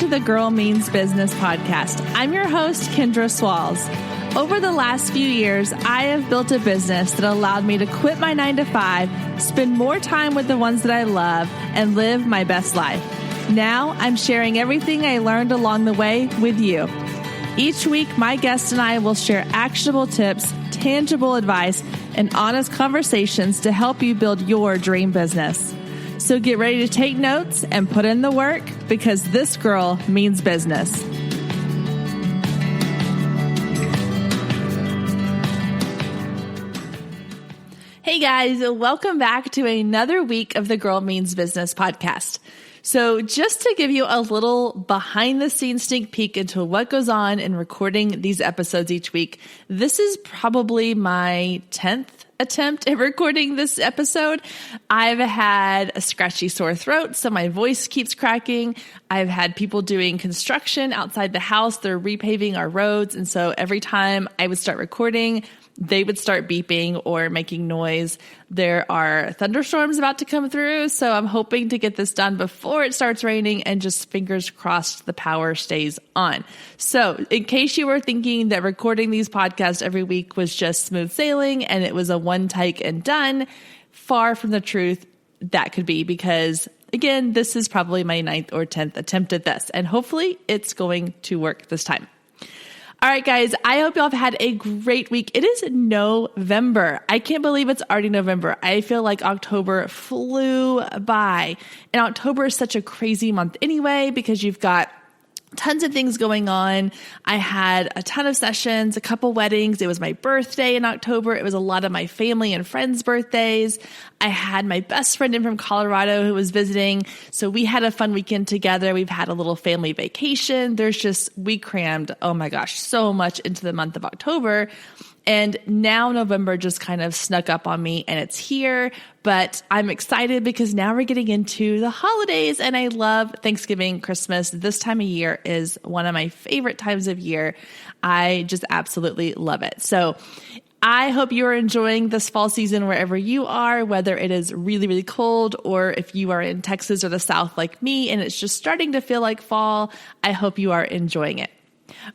to the Girl Means Business podcast. I'm your host, Kendra Swalls. Over the last few years, I have built a business that allowed me to quit my 9-to-5, spend more time with the ones that I love, and live my best life. Now, I'm sharing everything I learned along the way with you. Each week, my guest and I will share actionable tips, tangible advice, and honest conversations to help you build your dream business. So get ready to take notes and put in the work, because this girl means business. Hey guys, welcome back to another week of the Girl Means Business podcast. So just to give you a little behind the scenes sneak peek into what goes on in recording these episodes each week, this is probably my 10th attempt at recording this episode. I've had a scratchy sore throat, so my voice keeps cracking. I've had people doing construction outside the house. They're repaving our roads. And so every time I would start recording, they would start beeping or making noise. There are thunderstorms about to come through, so I'm hoping to get this done before it starts raining, and just fingers crossed the power stays on. So in case you were thinking that recording these podcasts every week was just smooth sailing and it was a one take and done, far from the truth that could be, because again, this is probably my 9th or 10th attempt at this, and hopefully it's going to work this time. All right, guys, I hope y'all have had a great week. It is November. I can't believe it's already November. I feel like October flew by. And October is such a crazy month anyway, because you've got tons of things going on. I had a ton of sessions, a couple weddings. It was my birthday in October. It was a lot of my family and friends' birthdays. I had my best friend in from Colorado who was visiting. So we had a fun weekend together. We've had a little family vacation. We crammed, oh my gosh, so much into the month of October. And now November just kind of snuck up on me, and it's here, but I'm excited because now we're getting into the holidays, and I love Thanksgiving, Christmas. This time of year is one of my favorite times of year. I just absolutely love it. So I hope you are enjoying this fall season wherever you are, whether it is really, really cold, or if you are in Texas or the South like me and it's just starting to feel like fall. I hope you are enjoying it.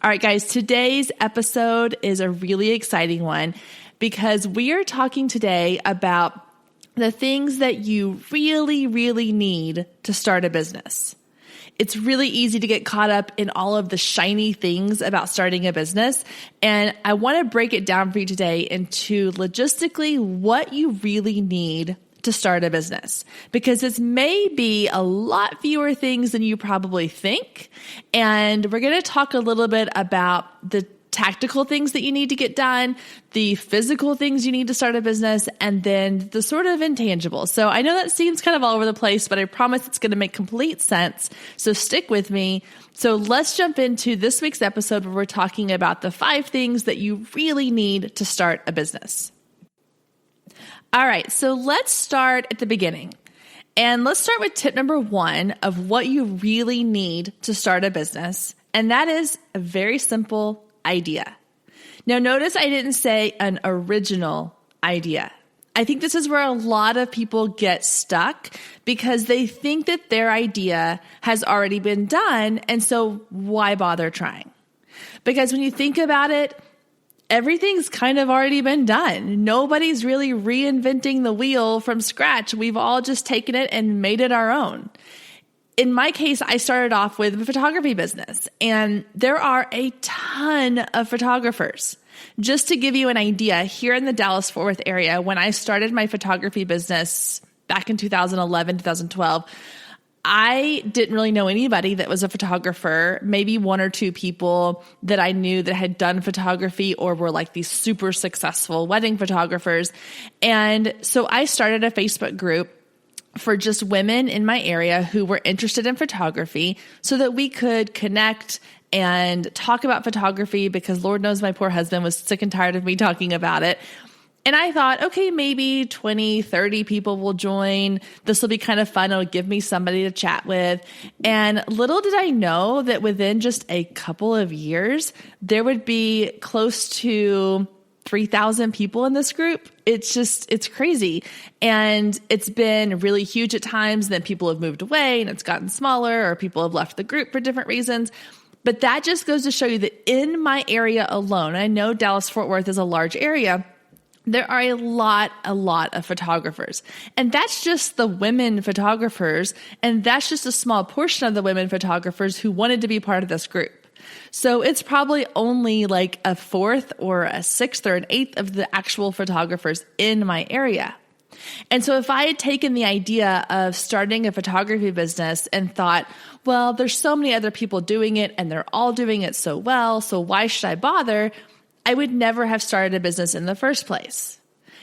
All right, guys, today's episode is a really exciting one because we are talking today about the things that you really, really need to start a business. It's really easy to get caught up in all of the shiny things about starting a business. And I want to break it down for you today into logistically what you really need to start a business, because this may be a lot fewer things than you probably think. And we're going to talk a little bit about the tactical things that you need to get done, the physical things you need to start a business, and then the sort of intangibles. So I know that seems kind of all over the place, but I promise it's going to make complete sense. So stick with me. So let's jump into this week's episode where we're talking about the 5 things that you really need to start a business. All right, so let's start at the beginning. And let's start with tip number 1 of what you really need to start a business. And that is a very simple idea. Now, notice I didn't say an original idea. I think this is where a lot of people get stuck because they think that their idea has already been done. And so why bother trying? Because when you think about it, everything's kind of already been done. Nobody's really reinventing the wheel from scratch. We've all just taken it and made it our own. In my case, I started off with a photography business, and there are a ton of photographers. Just to give you an idea, here in the Dallas-Fort Worth area, when I started my photography business back in 2011, 2012, I didn't really know anybody that was a photographer, maybe 1 or 2 people that I knew that had done photography or were like these super successful wedding photographers. And so I started a Facebook group for just women in my area who were interested in photography so that we could connect and talk about photography, because Lord knows my poor husband was sick and tired of me talking about it. And I thought, okay, maybe 20, 30 people will join. This will be kind of fun. It'll give me somebody to chat with. And little did I know that within just a couple of years, there would be close to 3,000 people in this group. It's crazy. And it's been really huge at times. Then people have moved away and it's gotten smaller, or people have left the group for different reasons. But that just goes to show you that in my area alone, I know Dallas-Fort Worth is a large area, there are a lot of photographers. And that's just the women photographers. And that's just a small portion of the women photographers who wanted to be part of this group. So it's probably only like a fourth or a sixth or an eighth of the actual photographers in my area. And so if I had taken the idea of starting a photography business and thought, well, there's so many other people doing it and they're all doing it so well, so why should I bother? I would never have started a business in the first place.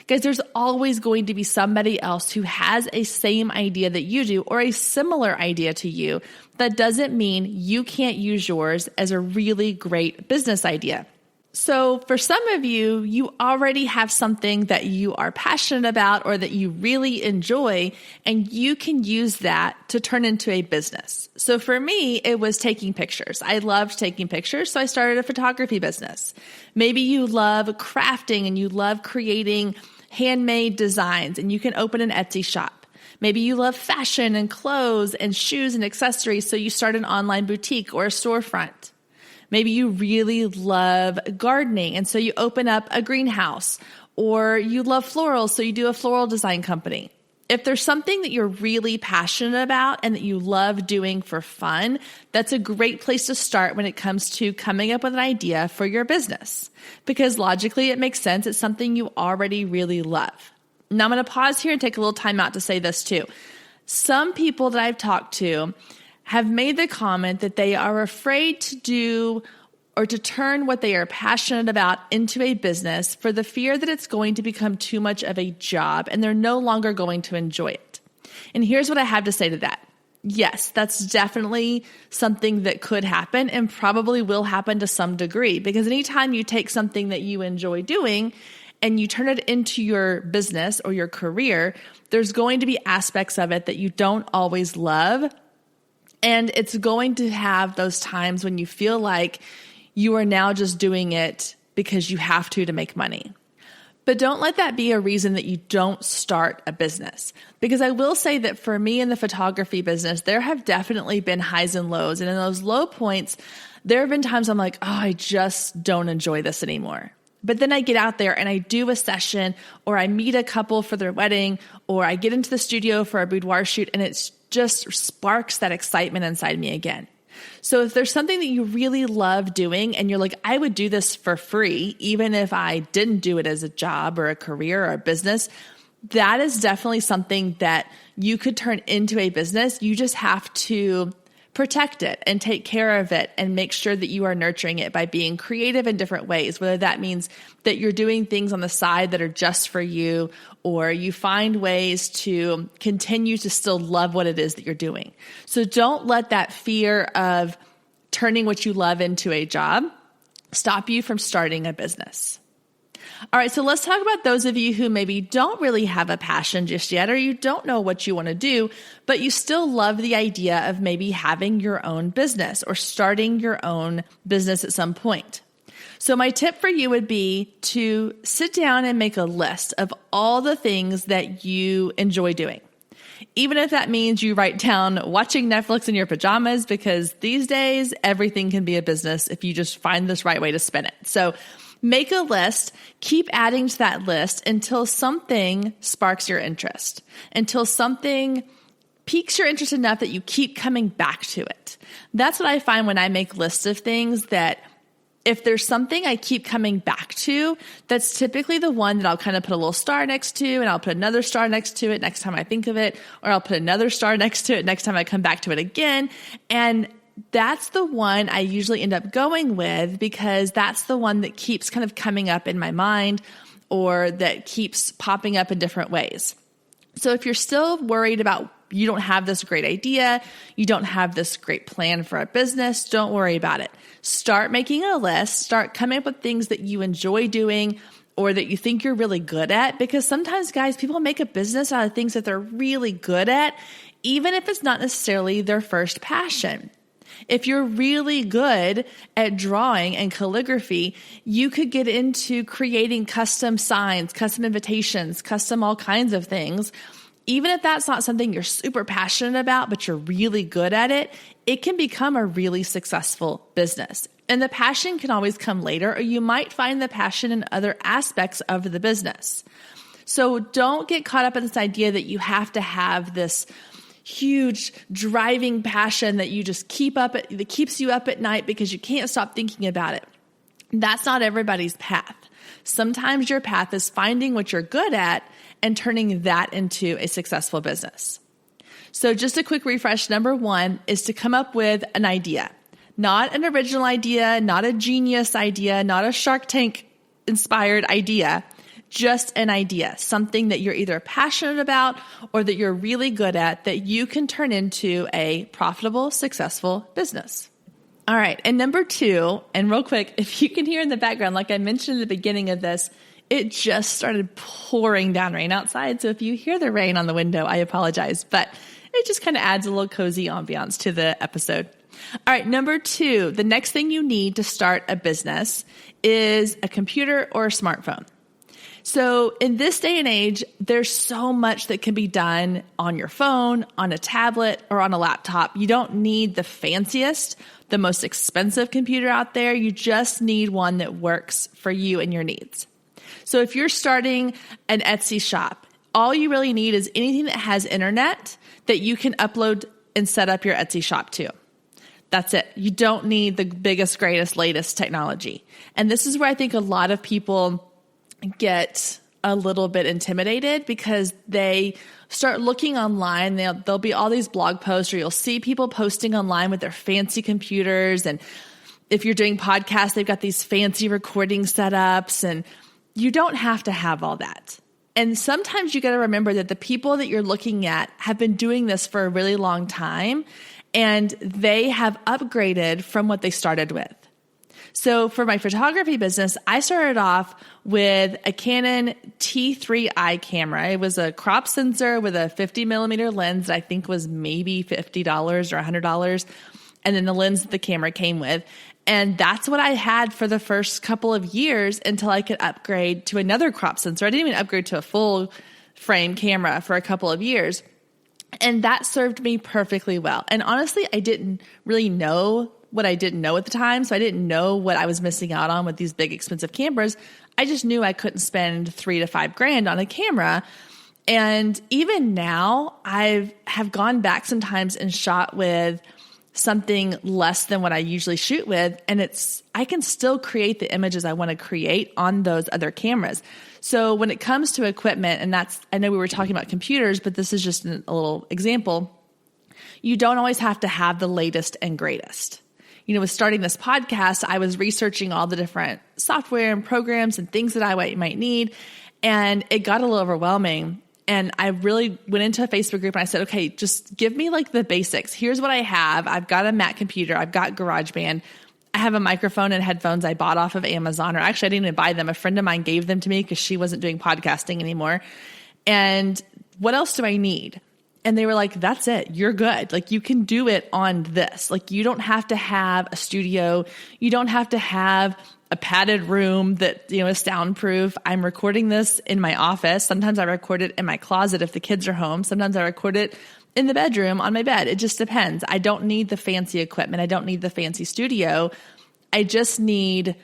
Guys, there's always going to be somebody else who has a same idea that you do or a similar idea to you. That doesn't mean you can't use yours as a really great business idea. So for some of you, you already have something that you are passionate about or that you really enjoy, and you can use that to turn into a business. So for me, it was taking pictures. I loved taking pictures, so I started a photography business. Maybe you love crafting and you love creating handmade designs, and you can open an Etsy shop. Maybe you love fashion and clothes and shoes and accessories, so you start an online boutique or a storefront. Maybe you really love gardening, and so you open up a greenhouse, or you love florals, so you do a floral design company. If there's something that you're really passionate about and that you love doing for fun, that's a great place to start when it comes to coming up with an idea for your business. Because logically, it makes sense. It's something you already really love. Now I'm going to pause here and take a little time out to say this too. Some people that I've talked to have made the comment that they are afraid to do or to turn what they are passionate about into a business for the fear that it's going to become too much of a job and they're no longer going to enjoy it. And here's what I have to say to that. Yes, that's definitely something that could happen and probably will happen to some degree, because anytime you take something that you enjoy doing and you turn it into your business or your career, there's going to be aspects of it that you don't always love. And it's going to have those times when you feel like you are now just doing it because you have to make money. But don't let that be a reason that you don't start a business. Because I will say that for me in the photography business, there have definitely been highs and lows. And in those low points, there have been times I'm like, oh, I just don't enjoy this anymore. But then I get out there and I do a session, or I meet a couple for their wedding, or I get into the studio for a boudoir shoot, and it's just sparks that excitement inside me again. So if there's something that you really love doing and you're like, I would do this for free, even if I didn't do it as a job or a career or a business, that is definitely something that you could turn into a business. You just have to protect it and take care of it and make sure that you are nurturing it by being creative in different ways, whether that means that you're doing things on the side that are just for you, or you find ways to continue to still love what it is that you're doing. So don't let that fear of turning what you love into a job stop you from starting a business. All right, so let's talk about those of you who maybe don't really have a passion just yet, or you don't know what you want to do, but you still love the idea of maybe having your own business or starting your own business at some point. So my tip for you would be to sit down and make a list of all the things that you enjoy doing. Even if that means you write down watching Netflix in your pajamas, because these days everything can be a business if you just find this right way to spin it. So make a list, keep adding to that list until something sparks your interest, until something piques your interest enough that you keep coming back to it. That's what I find when I make lists of things, that if there's something I keep coming back to, that's typically the one that I'll kind of put a little star next to, and I'll put another star next to it next time I think of it, or I'll put another star next to it next time I come back to it again. And that's the one I usually end up going with, because that's the one that keeps kind of coming up in my mind, or that keeps popping up in different ways. So if you're still worried about you don't have this great idea, you don't have this great plan for a business, don't worry about it. Start making a list, start coming up with things that you enjoy doing or that you think you're really good at, because sometimes, guys, people make a business out of things that they're really good at, even if it's not necessarily their first passion. If you're really good at drawing and calligraphy, you could get into creating custom signs, custom invitations, custom all kinds of things. Even if that's not something you're super passionate about, but you're really good at it, it can become a really successful business. And the passion can always come later, or you might find the passion in other aspects of the business. So don't get caught up in this idea that you have to have this huge driving passion that you just that keeps you up at night because you can't stop thinking about it. That's not everybody's path. Sometimes your path is finding what you're good at and turning that into a successful business. So just a quick refresh. Number one is to come up with an idea, not an original idea, not a genius idea, not a Shark Tank inspired idea, just an idea, something that you're either passionate about or that you're really good at that you can turn into a profitable, successful business. All right. And number two, and real quick, if you can hear in the background, like I mentioned at the beginning of this, it just started pouring down rain outside. So if you hear the rain on the window, I apologize, but it just kind of adds a little cozy ambiance to the episode. All right. Number two, the next thing you need to start a business is a computer or a smartphone. So in this day and age, there's so much that can be done on your phone, on a tablet, or on a laptop. You don't need the fanciest, the most expensive computer out there. You just need one that works for you and your needs. So if you're starting an Etsy shop, all you really need is anything that has internet that you can upload and set up your Etsy shop to. That's it. You don't need the biggest, greatest, latest technology. And this is where I think a lot of people get a little bit intimidated because they start looking online. There'll be all these blog posts, or you'll see people posting online with their fancy computers. And if you're doing podcasts, they've got these fancy recording setups, and you don't have to have all that. And sometimes you got to remember that the people that you're looking at have been doing this for a really long time, and they have upgraded from what they started with. So for my photography business, I started off with a Canon T3i camera. It was a crop sensor with a 50 millimeter lens that I think was maybe $50 or $100. And then the lens that the camera came with. And that's what I had for the first couple of years until I could upgrade to another crop sensor. I didn't even upgrade to a full frame camera for a couple of years. And that served me perfectly well. And honestly, I didn't really know what I didn't know at the time. So I didn't know what I was missing out on with these big expensive cameras. I just knew I couldn't spend $3,000 to $5,000 on a camera. And even now I have gone back sometimes and shot with something less than what I usually shoot with. And I can still create the images I want to create on those other cameras. So when it comes to equipment, and I know we were talking about computers, but this is just a little example. You don't always have to have the latest and greatest. You know, with starting this podcast, I was researching all the different software and programs and things that I might need. And it got a little overwhelming. And I really went into a Facebook group and I said, okay, just give me like the basics. Here's what I have. I've got a Mac computer. I've got GarageBand. I have a microphone and headphones I bought off of Amazon, or actually I didn't even buy them. A friend of mine gave them to me because she wasn't doing podcasting anymore. And what else do I need? And they were like, that's it. You're good. Like you can do it on this. Like you don't have to have a studio. You don't have to have a padded room that, is soundproof. I'm recording this in my office. Sometimes I record it in my closet if the kids are home. Sometimes I record it in the bedroom on my bed. It just depends. I don't need the fancy equipment. I don't need the fancy studio. I just need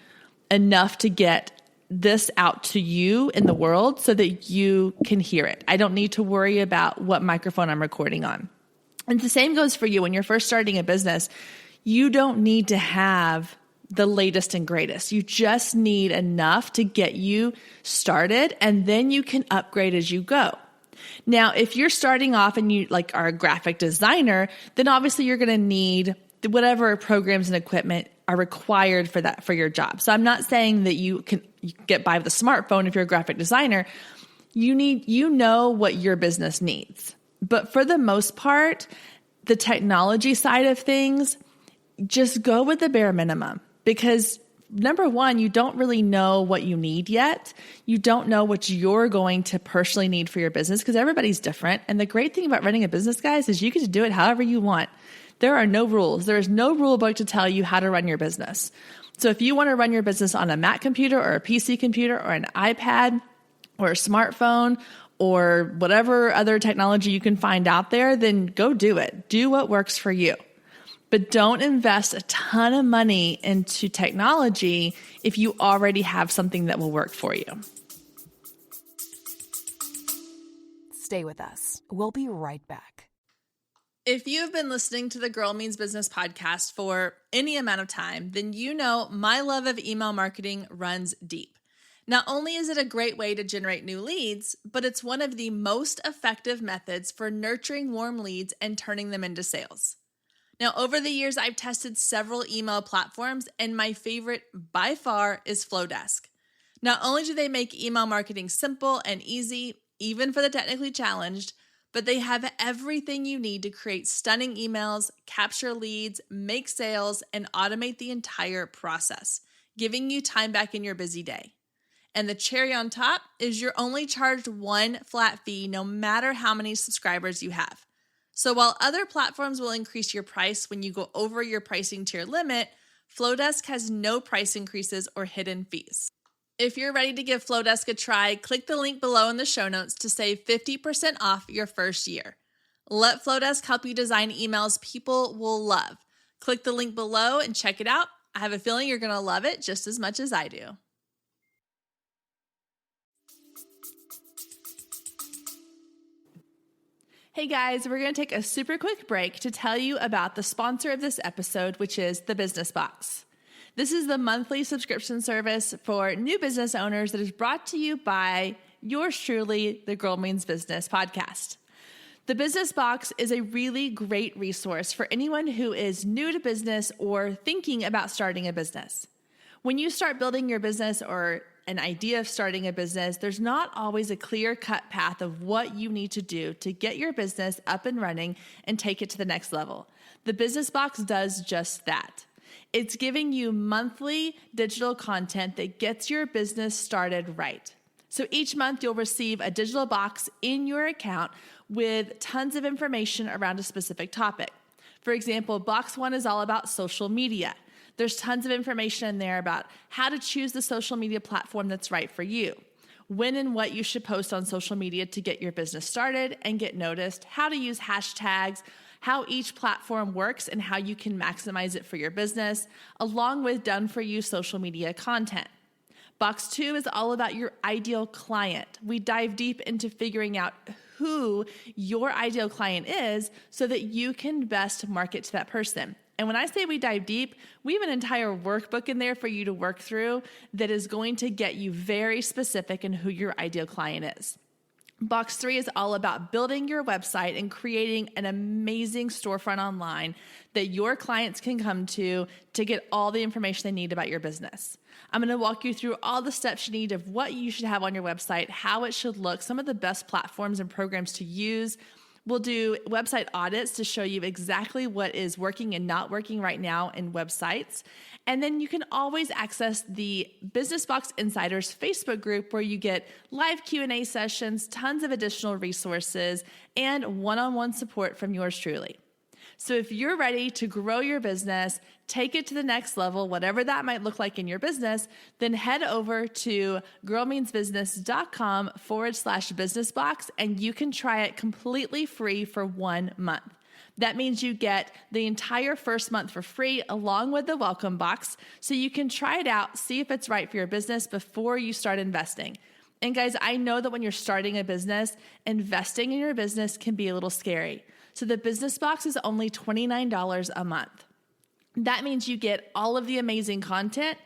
enough to get this out to you in the world so that you can hear it. I don't need to worry about what microphone I'm recording on. And the same goes for you when you're first starting a business. You don't need to have the latest and greatest. You just need enough to get you started, and then you can upgrade as you go. Now, if you're starting off and you are a graphic designer, then obviously you're going to need whatever programs and equipment are required for your job. So I'm not saying that you can get by with a smartphone if you're a graphic designer. You know what your business needs. But for the most part, the technology side of things, just go with the bare minimum, because number one, you don't really know what you need yet. You don't know what you're going to personally need for your business because everybody's different. And the great thing about running a business, guys, is you get to do it however you want. There are no rules. There is no rule book to tell you how to run your business. So if you want to run your business on a Mac computer or a PC computer or an iPad or a smartphone or whatever other technology you can find out there, then go do it. Do what works for you. But don't invest a ton of money into technology if you already have something that will work for you. Stay with us. We'll be right back. If you've been listening to the Girl Means Business podcast for any amount of time, then you know my love of email marketing runs deep. Not only is it a great way to generate new leads, but it's one of the most effective methods for nurturing warm leads and turning them into sales. Now, over the years, I've tested several email platforms, and my favorite by far is Flowdesk. Not only do they make email marketing simple and easy, even for the technically challenged, but they have everything you need to create stunning emails, capture leads, make sales, and automate the entire process, giving you time back in your busy day. And the cherry on top is you're only charged one flat fee no matter how many subscribers you have. So while other platforms will increase your price when you go over your pricing tier limit, Flowdesk has no price increases or hidden fees. If you're ready to give Flowdesk a try, click the link below in the show notes to save 50% off your first year. Let Flowdesk help you design emails people will love. Click the link below and check it out. I have a feeling you're going to love it just as much as I do. Hey guys, we're going to take a super quick break to tell you about the sponsor of this episode, which is the Business Box. This is the monthly subscription service for new business owners that is brought to you by yours truly, the Girl Means Business podcast. The Business Box is a really great resource for anyone who is new to business or thinking about starting a business. When you start building your business or an idea of starting a business, there's not always a clear-cut path of what you need to do to get your business up and running and take it to the next level. The Business Box does just that. It's giving you monthly digital content that gets your business started right. So each month you'll receive a digital box in your account with tons of information around a specific topic. For example, box 1 is all about social media. There's tons of information in there about how to choose the social media platform that's right for you, when and what you should post on social media to get your business started and get noticed, how to use hashtags, how each platform works and how you can maximize it for your business, along with done-for-you social media content. Box 2 is all about your ideal client. We dive deep into figuring out who your ideal client is so that you can best market to that person. And when I say we dive deep, we have an entire workbook in there for you to work through that is going to get you very specific in who your ideal client is. Box 3 is all about building your website and creating an amazing storefront online that your clients can come to get all the information they need about your business. I'm going to walk you through all the steps you need of what you should have on your website, how it should look, some of the best platforms and programs to use. We'll do website audits to show you exactly what is working and not working right now in websites. And then you can always access the Business Box Insiders Facebook group where you get live Q&A sessions, tons of additional resources, and one-on-one support from yours truly. So if you're ready to grow your business, take it to the next level, whatever that might look like in your business, then head over to girlmeansbusiness.com/businessbox and you can try it completely free for 1 month. That means you get the entire first month for free along with the welcome box so you can try it out, see if it's right for your business before you start investing. And guys, I know that when you're starting a business, investing in your business can be a little scary. So the Business Box is only $29 a month. That means you get all of the amazing content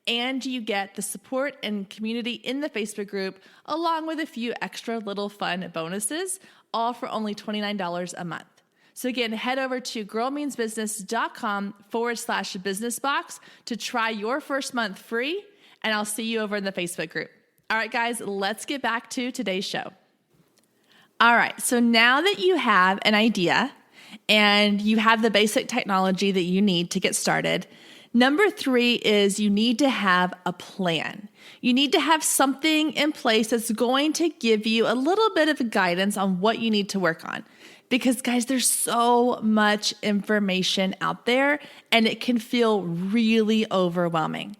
and you get the support and community in the Facebook group along with a few extra little fun bonuses, all for only $29 a month. So again, head over to girlmeansbusiness.com/businessbox to try your first month free, and I'll see you over in the Facebook group. All right, guys, let's get back to today's show. All right, so now that you have an idea and you have the basic technology that you need to get started, Number 3 is you need to have a plan. You need to have something in place that's going to give you a little bit of guidance on what you need to work on. Because guys, there's so much information out there and it can feel really overwhelming.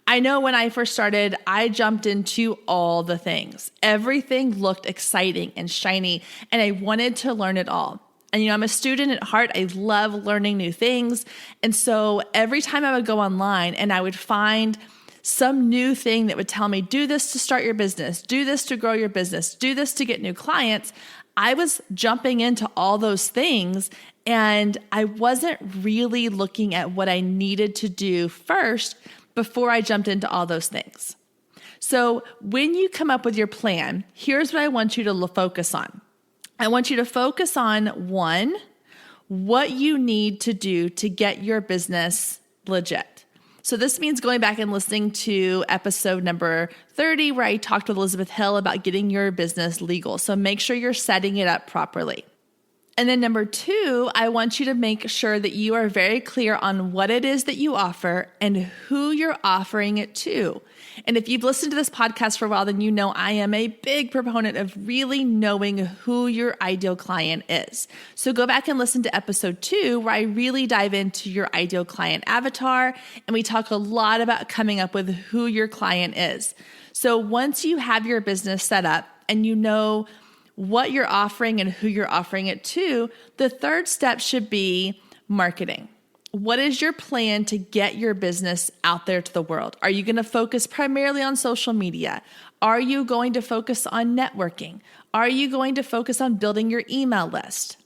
I know when I first started, I jumped into all the things. Everything looked exciting and shiny, and I wanted to learn it all. And I'm a student at heart. I love learning new things. And so every time I would go online and I would find some new thing that would tell me, do this to start your business, do this to grow your business, do this to get new clients, I was jumping into all those things and I wasn't really looking at what I needed to do first before I jumped into all those things. So when you come up with your plan, here's what I want you to focus on. I want you to focus on 1, what you need to do to get your business legit. So this means going back and listening to episode number 30, where I talked with Elizabeth Hill about getting your business legal. So make sure you're setting it up properly. And then number 2, I want you to make sure that you are very clear on what it is that you offer and who you're offering it to. And if you've listened to this podcast for a while, then you know I am a big proponent of really knowing who your ideal client is. So go back and listen to episode 2, where I really dive into your ideal client avatar, and we talk a lot about coming up with who your client is. So once you have your business set up and you know what you're offering and who you're offering it to, the third step should be marketing. What is your plan to get your business out there to the world? Are you going to focus primarily on social media? Are you going to focus on networking? Are you going to focus on building your email list?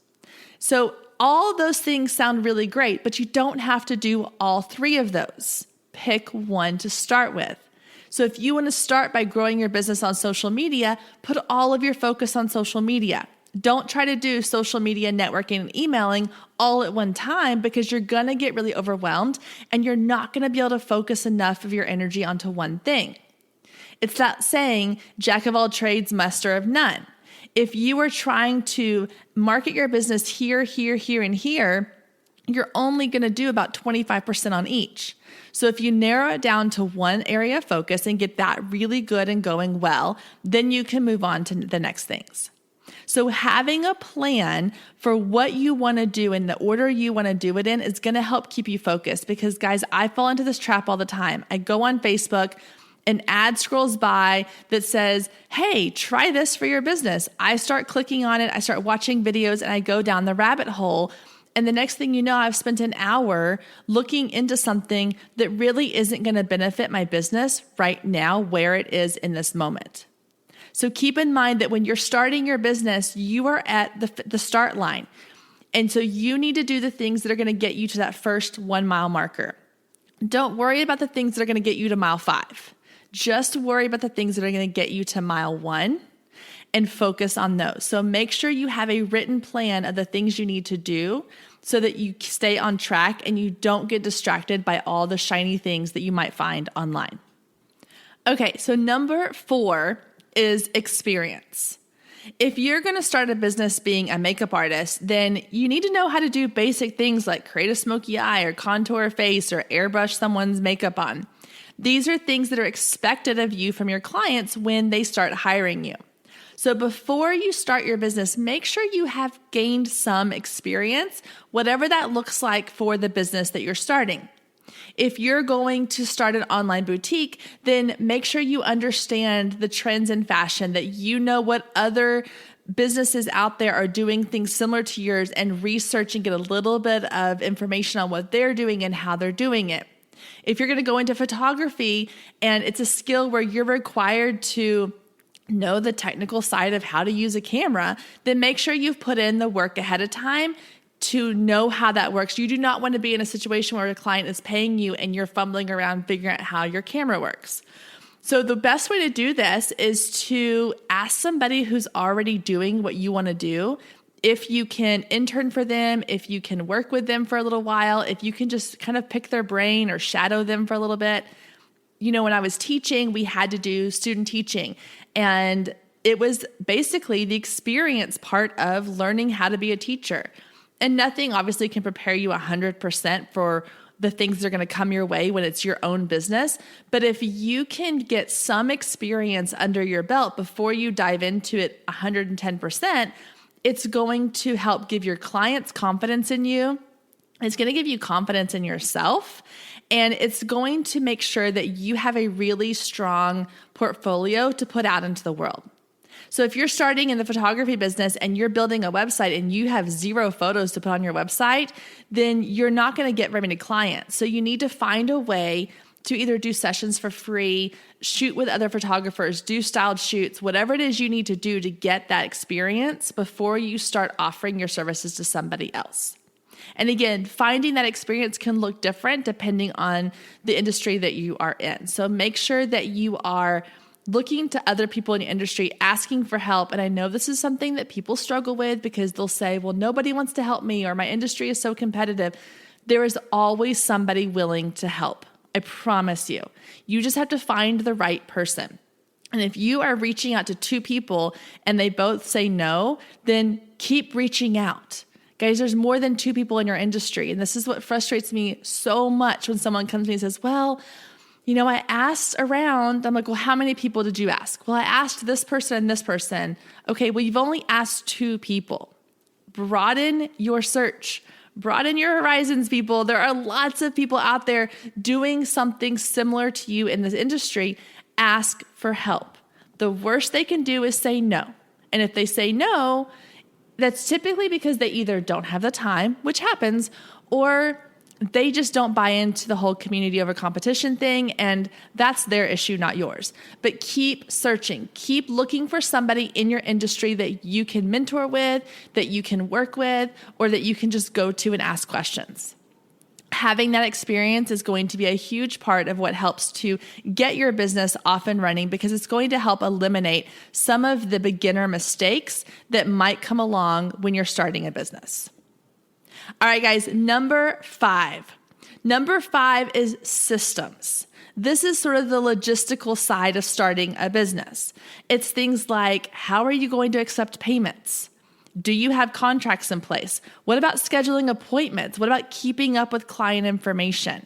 So all those things sound really great, but you don't have to do all 3 of those. Pick one to start with. So if you want to start by growing your business on social media, put all of your focus on social media. Don't try to do social media, networking, and emailing all at one time, because you're going to get really overwhelmed and you're not going to be able to focus enough of your energy onto one thing. It's that saying, jack of all trades, master of none. If you are trying to market your business here, here, and here, you're only going to do about 25% on each. So if you narrow it down to one area of focus and get that really good and going well, then you can move on to the next things. So having a plan for what you want to do in the order you want to do it in is going to help keep you focused, because guys, I fall into this trap all the time. I go on Facebook, an ad scrolls by that says, hey, try this for your business. I start clicking on it. I start watching videos and I go down the rabbit hole. And the next thing you know, I've spent an hour looking into something that really isn't going to benefit my business right now, where it is in this moment. So keep in mind that when you're starting your business, you are at the start line. And so you need to do the things that are going to get you to that first 1 mile marker. Don't worry about the things that are going to get you to mile 5. Just worry about the things that are going to get you to mile 1. And focus on those. So make sure you have a written plan of the things you need to do so that you stay on track and you don't get distracted by all the shiny things that you might find online. Okay, so number 4 is experience. If you're going to start a business being a makeup artist, then you need to know how to do basic things like create a smoky eye or contour a face or airbrush someone's makeup on. These are things that are expected of you from your clients when they start hiring you. So before you start your business, make sure you have gained some experience, whatever that looks like for the business that you're starting. If you're going to start an online boutique, then make sure you understand the trends in fashion, that you know what other businesses out there are doing things similar to yours, and research and get a little bit of information on what they're doing and how they're doing it. If you're going to go into photography and it's a skill where you're required to know the technical side of how to use a camera, then make sure you've put in the work ahead of time to know how that works. You do not want to be in a situation where a client is paying you and you're fumbling around figuring out how your camera works. So the best way to do this is to ask somebody who's already doing what you want to do. If you can intern for them, if you can work with them for a little while, if you can just kind of pick their brain or shadow them for a little bit. When I was teaching, we had to do student teaching, and it was basically the experience part of learning how to be a teacher. And nothing obviously can prepare you 100% for the things that are going to come your way when it's your own business. But if you can get some experience under your belt before you dive into it 110%, it's going to help give your clients confidence in you. It's going to give you confidence in yourself. And it's going to make sure that you have a really strong portfolio to put out into the world. So if you're starting in the photography business and you're building a website and you have 0 photos to put on your website, then you're not going to get very many clients. So you need to find a way to either do sessions for free, shoot with other photographers, do styled shoots, whatever it is you need to do to get that experience before you start offering your services to somebody else. And again, finding that experience can look different depending on the industry that you are in. So make sure that you are looking to other people in your industry, asking for help. And I know this is something that people struggle with because they'll say, well, nobody wants to help me, or my industry is so competitive. There is always somebody willing to help. I promise you. You just have to find the right person. And if you are reaching out to 2 people and they both say no, then keep reaching out. Guys, there's more than 2 people in your industry. And this is what frustrates me so much when someone comes to me and says, well, I asked around. I'm like, well, how many people did you ask? Well, I asked this person and this person. Okay, well, you've only asked 2 people. Broaden your search. Broaden your horizons, people. There are lots of people out there doing something similar to you in this industry. Ask for help. The worst they can do is say no. And if they say no, that's typically because they either don't have the time, which happens, or they just don't buy into the whole community over competition thing, and that's their issue, not yours. But keep searching. Keep looking for somebody in your industry that you can mentor with, that you can work with, or that you can just go to and ask questions. Having that experience is going to be a huge part of what helps to get your business off and running, because it's going to help eliminate some of the beginner mistakes that might come along when you're starting a business. All right, guys, number 5. Number 5 is systems. This is sort of the logistical side of starting a business. It's things like, how are you going to accept payments? Do you have contracts in place? What about scheduling appointments? What about keeping up with client information?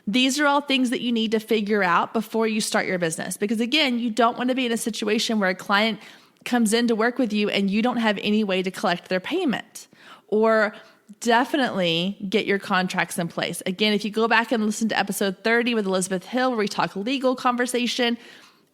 These are all things that you need to figure out before you start your business. Because again, you don't want to be in a situation where a client comes in to work with you and you don't have any way to collect their payment. Or definitely get your contracts in place. Again, if you go back and listen to episode 30 with Elizabeth Hill, where we talk legal conversation,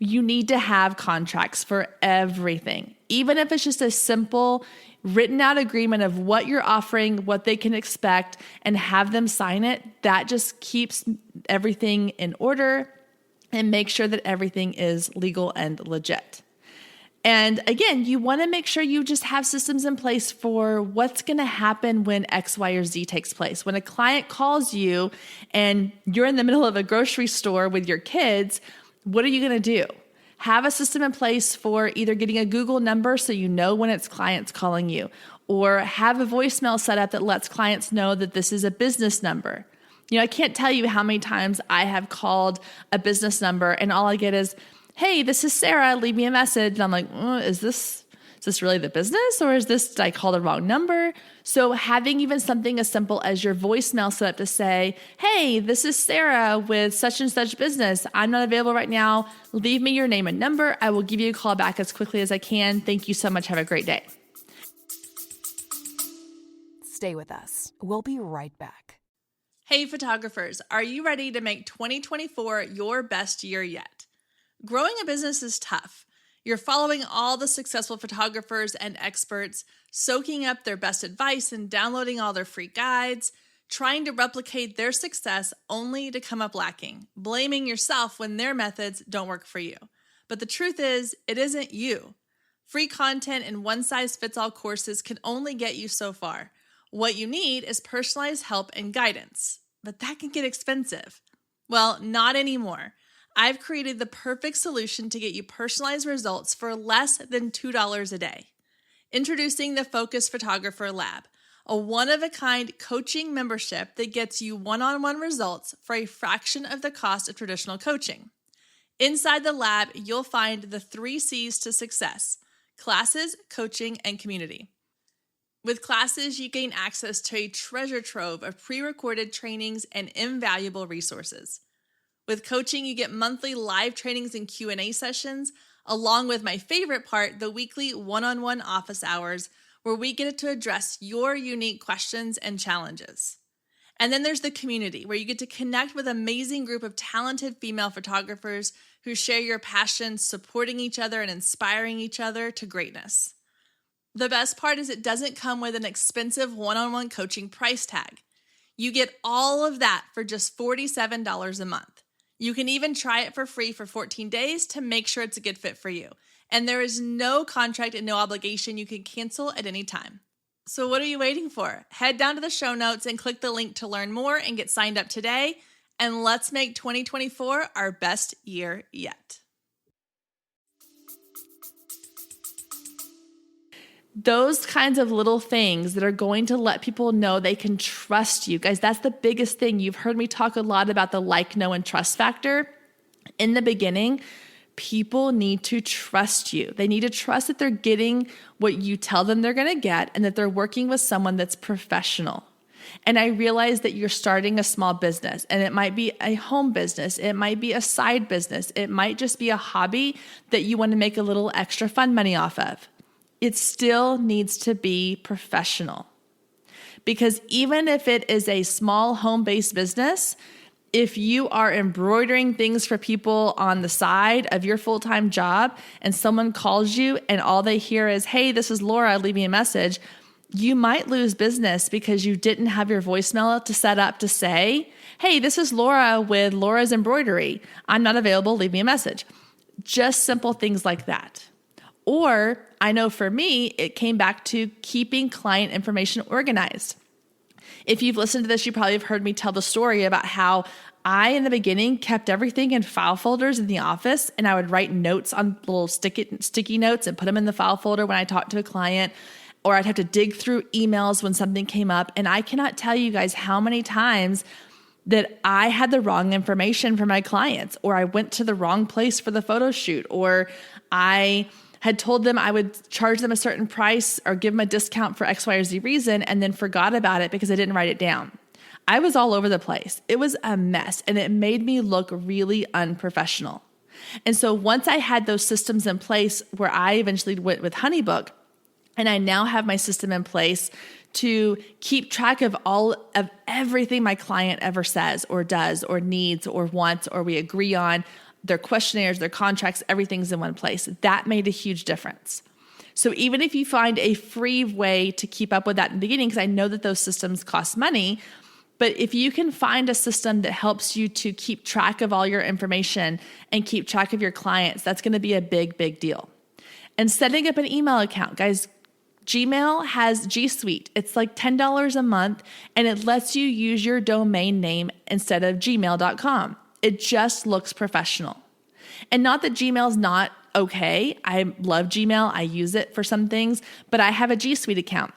you need to have contracts for everything. Even if it's just a simple written out agreement of what you're offering, what they can expect, and have them sign it, that just keeps everything in order and make sure that everything is legal and legit. And again, you want to make sure you just have systems in place for what's going to happen when X, Y, or Z takes place. When a client calls you and you're in the middle of a grocery store with your kids, what are you going to do? Have a system in place for either getting a Google number so you know when it's clients calling you, or have a voicemail set up that lets clients know that this is a business number. I can't tell you how many times I have called a business number and all I get is, hey, this is Sarah, leave me a message. And I'm like, is this really the business, or did I call the wrong number? So having even something as simple as your voicemail set up to say, hey, this is Sarah with such and such business. I'm not available right now. Leave me your name and number. I will give you a call back as quickly as I can. Thank you so much. Have a great day. Stay with us. We'll be right back. Hey, photographers, are you ready to make 2024 your best year yet? Growing a business is tough. You're following all the successful photographers and experts, soaking up their best advice and downloading all their free guides, trying to replicate their success only to come up lacking, blaming yourself when their methods don't work for you. But the truth is, it isn't you. Free content and one-size-fits-all courses can only get you so far. What you need is personalized help and guidance, but that can get expensive. Well, not anymore. I've created the perfect solution to get you personalized results for less than $2 a day. Introducing the Focus Photographer Lab, a one-of-a-kind coaching membership that gets you one-on-one results for a fraction of the cost of traditional coaching. Inside the lab, you'll find the 3 C's to success: classes, coaching, and community. With classes, you gain access to a treasure trove of pre-recorded trainings and invaluable resources. With coaching, you get monthly live trainings and Q&A sessions, along with my favorite part, the weekly one-on-one office hours, where we get to address your unique questions and challenges. And then there's the community, where you get to connect with an amazing group of talented female photographers who share your passion, supporting each other and inspiring each other to greatness. The best part is it doesn't come with an expensive one-on-one coaching price tag. You get all of that for just $47 a month. You can even try it for free for 14 days to make sure it's a good fit for you. And there is no contract and no obligation. You can cancel at any time. So what are you waiting for? Head down to the show notes and click the link to learn more and get signed up today. And let's make 2024 our best year yet. Those kinds of little things that are going to let people know they can trust you. Guys, that's the biggest thing. You've heard me talk a lot about the like, know, and trust factor. In the beginning, people need to trust you. They need to trust that they're getting what you tell them they're going to get and that they're working with someone that's professional. And I realize that you're starting a small business, and it might be a home business. It might be a side business. It might just be a hobby that you want to make a little extra fun money off of. It still needs to be professional. Because even if it is a small home-based business, if you are embroidering things for people on the side of your full-time job and someone calls you and all they hear is, "Hey, this is Laura, leave me a message," you might lose business because you didn't have your voicemail to set up to say, "Hey, this is Laura with Laura's Embroidery. I'm not available, leave me a message." Just simple things like that. Or I know for me, it came back to keeping client information organized. If you've listened to this, you probably have heard me tell the story about how I, in the beginning, kept everything in file folders in the office, and I would write notes on little sticky notes and put them in the file folder when I talked to a client, or I'd have to dig through emails when something came up. And I cannot tell you guys how many times that I had the wrong information for my clients, or I went to the wrong place for the photo shoot, or I had told them I would charge them a certain price or give them a discount for X, Y, or Z reason, and then forgot about it because I didn't write it down. I was all over the place. It was a mess, and it made me look really unprofessional. And so once I had those systems in place, where I eventually went with HoneyBook, and I now have my system in place to keep track of all of everything my client ever says or does or needs or wants or we agree on, their questionnaires, their contracts, everything's in one place. That made a huge difference. So even if you find a free way to keep up with that in the beginning, because I know that those systems cost money, but if you can find a system that helps you to keep track of all your information and keep track of your clients, that's going to be a big, big deal. And setting up an email account, guys, Gmail has G Suite. It's like $10 a month, and it lets you use your domain name instead of gmail.com. It just looks professional. And not that Gmail's not okay. I love Gmail. I use it for some things, but I have a G Suite account.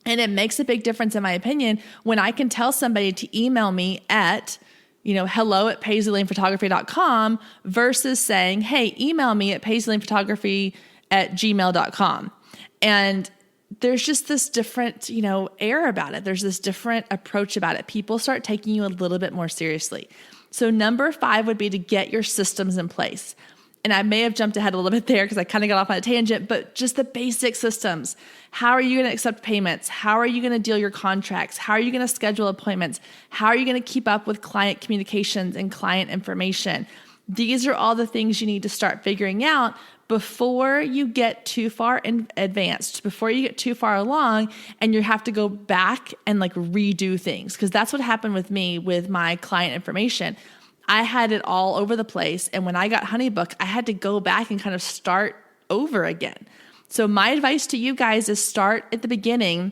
And it makes a big difference, in my opinion, when I can tell somebody to email me at, hello@paisleylanephotography.com versus saying, hey, email me at paisleylanephotography@gmail.com. And there's just this different, air about it. There's this different approach about it. People start taking you a little bit more seriously. So number 5 would be to get your systems in place. And I may have jumped ahead a little bit there because I kind of got off on a tangent, but just the basic systems. How are you going to accept payments? How are you going to deal your contracts? How are you going to schedule appointments? How are you going to keep up with client communications and client information? These are all the things you need to start figuring out before you get too far advanced, before you get too far along and you have to go back and redo things. Because that's what happened with me with my client information. I had it all over the place. And when I got HoneyBook, I had to go back and kind of start over again. So my advice to you guys is start at the beginning.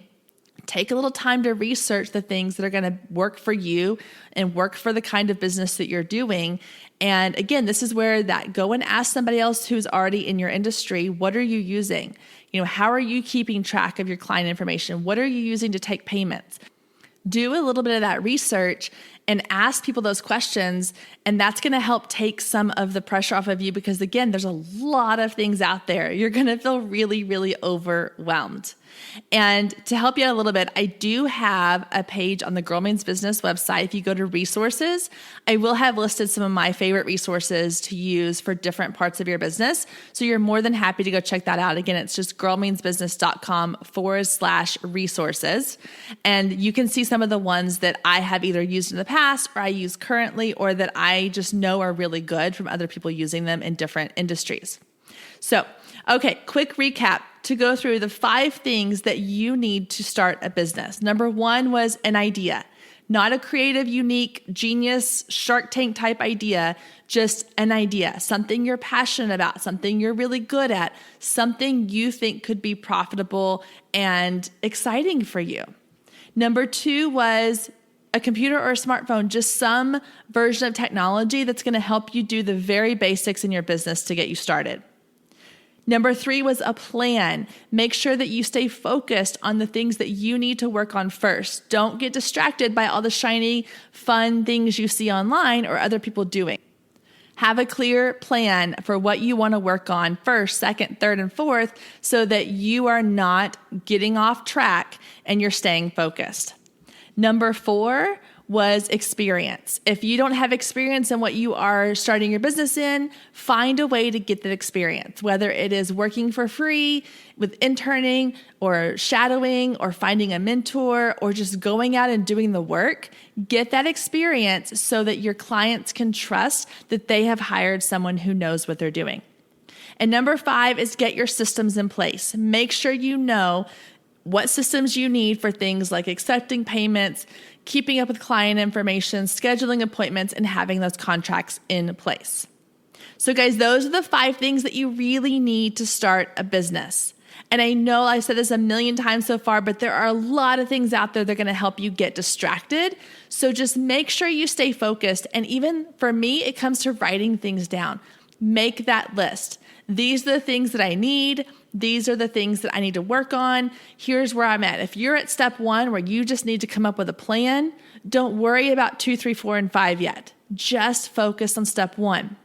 Take a little time to research the things that are going to work for you and work for the kind of business that you're doing. And again, this is where that go and ask somebody else who's already in your industry, what are you using? How are you keeping track of your client information? What are you using to take payments? Do a little bit of that research and ask people those questions. And that's going to help take some of the pressure off of you because, again, there's a lot of things out there. You're going to feel really, really overwhelmed. And to help you out a little bit, I do have a page on the Girl Means Business website. If you go to resources, I will have listed some of my favorite resources to use for different parts of your business. So you're more than happy to go check that out. Again, it's just girlmeansbusiness.com/resources. And you can see some of the ones that I have either used in the past or I use currently or that I just know are really good from other people using them in different industries. So, okay, quick recap to go through the 5 things that you need to start a business. Number 1 was an idea, not a creative, unique, genius, Shark Tank type idea, just an idea, something you're passionate about, something you're really good at, something you think could be profitable and exciting for you. Number 2 was a computer or a smartphone, just some version of technology that's going to help you do the very basics in your business to get you started. Number 3 was a plan. Make sure that you stay focused on the things that you need to work on first. Don't get distracted by all the shiny, fun things you see online or other people doing. Have a clear plan for what you want to work on first, second, third, and fourth so that you are not getting off track and you're staying focused. Number 4 was experience. If you don't have experience in what you are starting your business in, find a way to get that experience, whether it is working for free with interning or shadowing or finding a mentor or just going out and doing the work. Get that experience so that your clients can trust that they have hired someone who knows what they're doing. And number 5 is get your systems in place. Make sure you know what systems you need for things like accepting payments, keeping up with client information, scheduling appointments, and having those contracts in place. So guys, those are the 5 things that you really need to start a business. And I know I said this a million times so far, but there are a lot of things out there that are going to help you get distracted. So just make sure you stay focused. And even for me, it comes to writing things down. Make that list. These are the things that I need. These are the things that I need to work on. Here's where I'm at. If you're at step 1 where you just need to come up with a plan, don't worry about 2, 3, 4, and 5 yet. Just focus on step 1.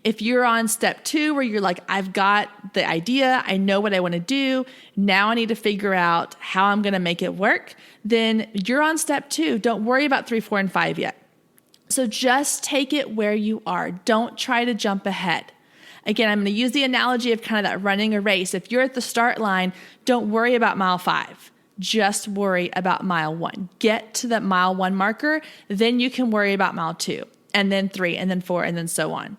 If you're on step 2 where you're like, I've got the idea, I know what I want to do, now I need to figure out how I'm going to make it work, then you're on step 2. Don't worry about 3, 4, and 5 yet. So just take it where you are. Don't try to jump ahead. Again, I'm going to use the analogy of kind of that running a race. If you're at the start line, don't worry about mile 5. Just worry about mile 1. Get to that mile 1 marker, then you can worry about mile 2, and then 3, and then 4, and then so on.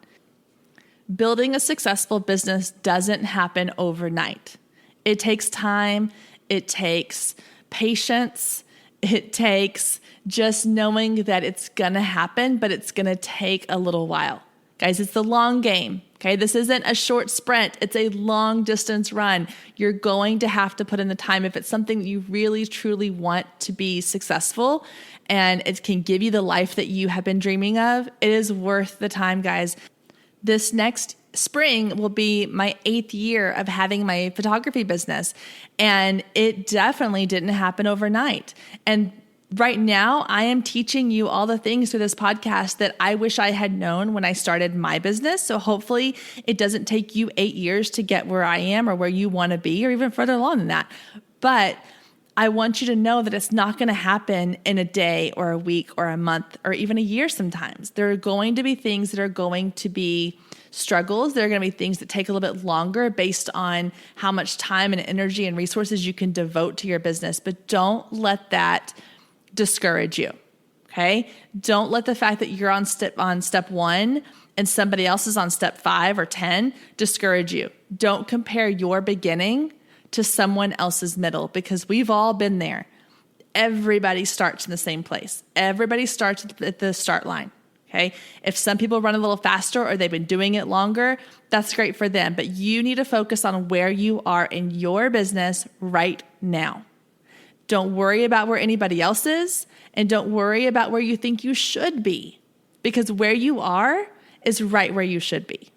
Building a successful business doesn't happen overnight. It takes time. It takes patience. It takes just knowing that it's going to happen, but it's going to take a little while. Guys, it's the long game. Okay, this isn't a short sprint. It's a long distance run. You're going to have to put in the time if it's something that you really, truly want to be successful and it can give you the life that you have been dreaming of. It is worth the time, guys. This next spring will be my 8th year of having my photography business, and it definitely didn't happen overnight. And right now, I am teaching you all the things through this podcast that I wish I had known when I started my business. So hopefully it doesn't take you 8 years to get where I am or where you want to be or even further along than that. But I want you to know that it's not going to happen in a day or a week or a month or even a year sometimes. There are going to be things that are going to be struggles. There are going to be things that take a little bit longer based on how much time and energy and resources you can devote to your business. But don't let that discourage you. Okay? Don't let the fact that you're on step 1 and somebody else is on step 5 or 10 discourage you. Don't compare your beginning to someone else's middle, because we've all been there. Everybody starts in the same place. Everybody starts at the start line. Okay? If some people run a little faster or they've been doing it longer, that's great for them. But you need to focus on where you are in your business right now. Don't worry about where anybody else is, and don't worry about where you think you should be, because where you are is right where you should be.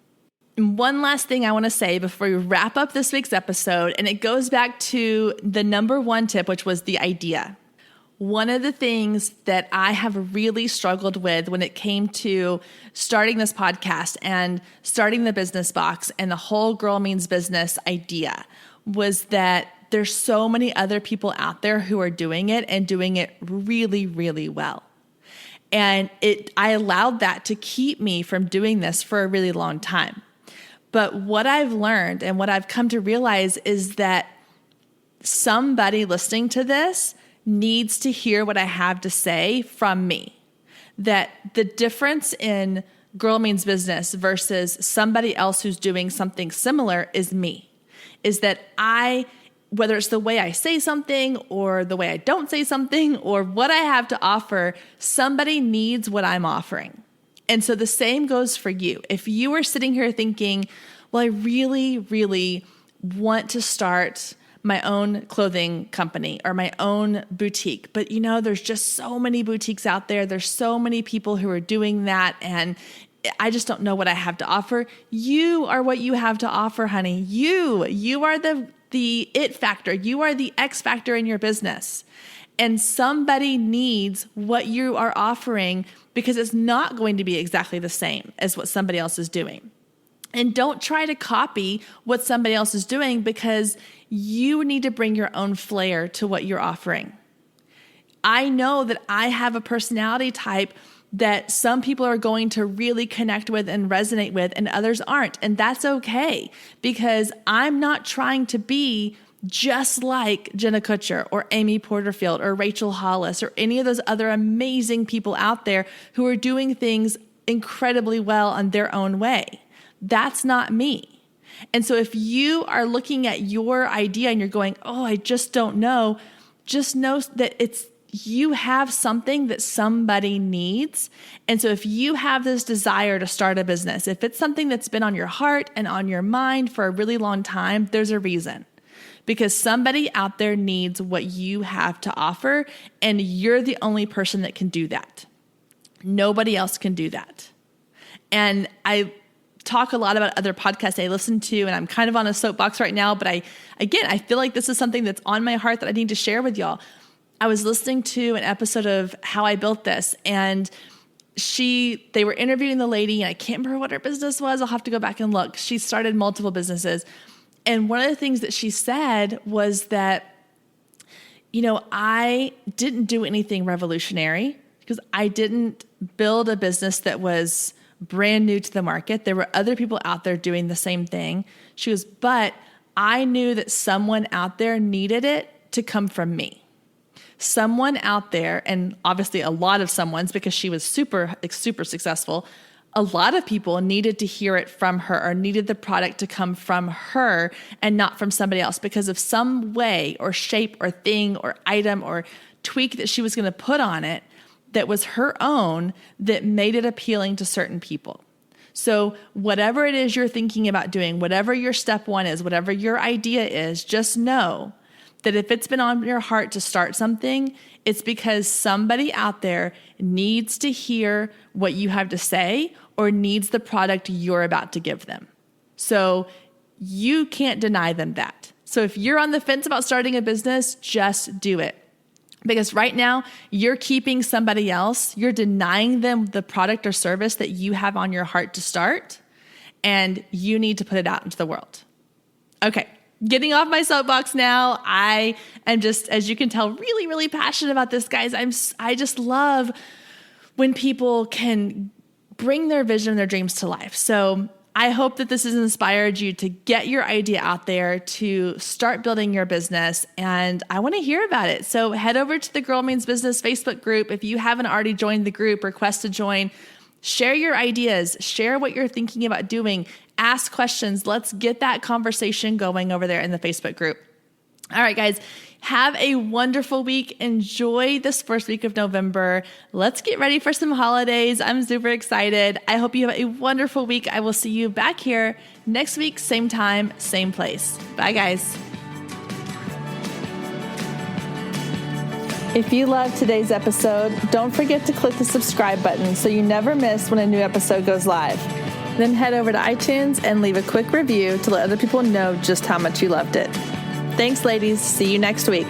And one last thing I want to say before we wrap up this week's episode, and it goes back to the number 1 tip, which was the idea. One of the things that I have really struggled with when it came to starting this podcast and starting the business box and the whole Girl Means Business idea was that there's so many other people out there who are doing it and doing it really, really well. And I allowed that to keep me from doing this for a really long time. But what I've learned and what I've come to realize is that somebody listening to this needs to hear what I have to say from me. That the difference in Girl Means Business versus somebody else who's doing something similar is me. Is that whether it's the way I say something or the way I don't say something or what I have to offer, somebody needs what I'm offering. And so the same goes for you. If you are sitting here thinking, well, I really, really want to start my own clothing company or my own boutique. But there's just so many boutiques out there. There's so many people who are doing that. And I just don't know what I have to offer. You are what you have to offer, honey. You are the it factor. You are the X factor in your business. And somebody needs what you are offering because it's not going to be exactly the same as what somebody else is doing. And don't try to copy what somebody else is doing because you need to bring your own flair to what you're offering. I know that I have a personality type that some people are going to really connect with and resonate with and others aren't. And that's okay because I'm not trying to be just like Jenna Kutcher or Amy Porterfield or Rachel Hollis or any of those other amazing people out there who are doing things incredibly well on their own way. That's not me. And so if you are looking at your idea and you're going, oh, I just don't know, just know that you have something that somebody needs. And so if you have this desire to start a business, if it's something that's been on your heart and on your mind for a really long time, there's a reason. Because somebody out there needs what you have to offer, and you're the only person that can do that. Nobody else can do that. And I talk a lot about other podcasts I listen to, and I'm kind of on a soapbox right now, but I feel like this is something that's on my heart that I need to share with y'all. I was listening to an episode of How I Built This, and they were interviewing the lady, and I can't remember what her business was. I'll have to go back and look. She started multiple businesses. And one of the things that she said was that, I didn't do anything revolutionary because I didn't build a business that was brand new to the market. There were other people out there doing the same thing. She goes, but I knew that someone out there needed it to come from me. Someone out there, and obviously a lot of someone's because she was super, super successful. A lot of people needed to hear it from her or needed the product to come from her and not from somebody else because of some way or shape or thing or item or tweak that she was going to put on it that was her own that made it appealing to certain people. So whatever it is you're thinking about doing, whatever your step one is, whatever your idea is, just know that if it's been on your heart to start something, it's because somebody out there needs to hear what you have to say or needs the product you're about to give them. So you can't deny them that. So if you're on the fence about starting a business, just do it. Because right now, you're keeping somebody else, you're denying them the product or service that you have on your heart to start, and you need to put it out into the world. Okay, getting off my soapbox now. I am just, as you can tell, really, really passionate about this, guys. I just love when people can bring their vision and their dreams to life. So I hope that this has inspired you to get your idea out there, to start building your business, and I want to hear about it. So head over to the Girl Means Business Facebook group. If you haven't already joined the group, request to join. Share your ideas. Share what you're thinking about doing. Ask questions. Let's get that conversation going over there in the Facebook group. All right, guys, have a wonderful week. Enjoy this first week of November. Let's get ready for some holidays. I'm super excited. I hope you have a wonderful week. I will see you back here next week, same time, same place. Bye, guys. If you loved today's episode, don't forget to click the subscribe button so you never miss when a new episode goes live. Then head over to iTunes and leave a quick review to let other people know just how much you loved it. Thanks, ladies. See you next week.